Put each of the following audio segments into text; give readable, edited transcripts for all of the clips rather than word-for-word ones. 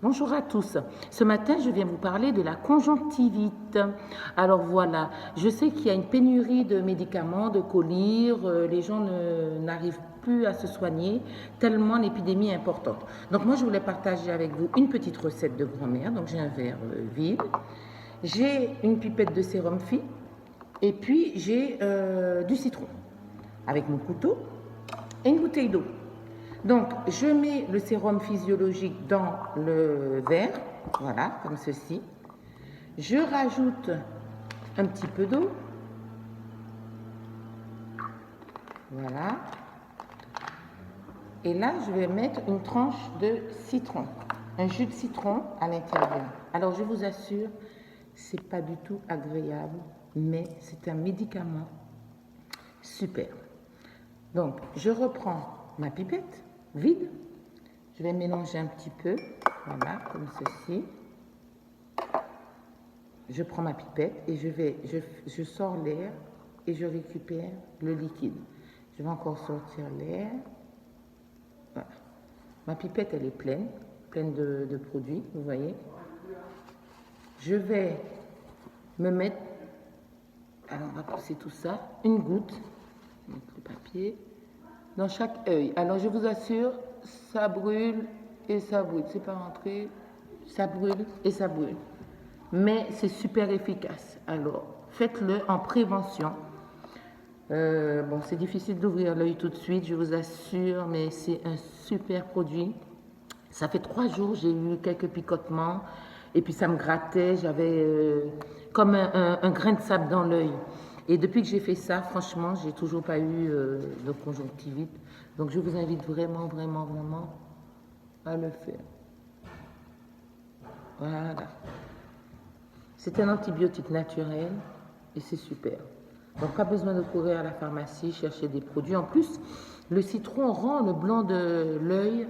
Bonjour à tous. Ce matin, je viens vous parler de la conjonctivite. Alors voilà, je sais qu'il y a une pénurie de médicaments, de collyre, les gens n'arrivent plus à se soigner tellement l'épidémie est importante. Donc moi, je voulais partager avec vous une petite recette de grand-mère. Donc j'ai un verre vide, j'ai une pipette de sérum phi et puis j'ai du citron avec mon couteau et une bouteille d'eau. Donc, je mets le sérum physiologique dans le verre, voilà, comme ceci. Je rajoute un petit peu d'eau, voilà. Et là, je vais mettre une tranche de citron, un jus de citron à l'intérieur. Alors, je vous assure, c'est pas du tout agréable, mais c'est un médicament super. Donc, je reprends ma pipette vide. Je vais mélanger un petit peu, voilà, comme ceci. Je prends ma pipette et je sors l'air et je récupère le liquide. Je vais encore sortir l'air. Voilà. Ma pipette, elle est pleine, de produits, vous voyez. Je vais me mettre, alors on va pousser tout ça, une goutte, mettre le papier, dans chaque œil. Alors je vous assure, ça brûle et ça brûle. C'est pas rentré, ça brûle et ça brûle. Mais c'est super efficace. Alors faites-le en prévention. Bon, c'est difficile d'ouvrir l'œil tout de suite, je vous assure, mais c'est un super produit. Ça fait 3 jours, j'ai eu quelques picotements et puis ça me grattait, j'avais comme un grain de sable dans l'œil. Et depuis que j'ai fait ça, franchement, j'ai toujours pas eu de conjonctivite. Donc je vous invite vraiment, vraiment, vraiment à le faire. Voilà. C'est un antibiotique naturel et c'est super. Donc pas besoin de courir à la pharmacie, chercher des produits. En plus, le citron rend le blanc de l'œil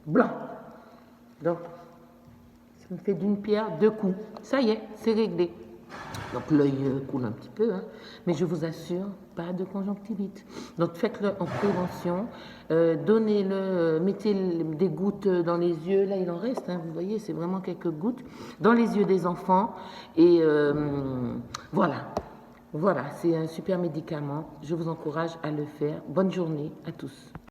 blanc. Donc, ça me fait d'une pierre deux coups. Ça y est, c'est réglé. Donc l'œil coule un petit peu, hein, mais je vous assure, pas de conjonctivite. Donc faites-le en prévention, donnez-le, mettez des gouttes dans les yeux, là il en reste, hein, vous voyez, c'est vraiment quelques gouttes, dans les yeux des enfants, et voilà, voilà, c'est un super médicament, je vous encourage à le faire. Bonne journée à tous.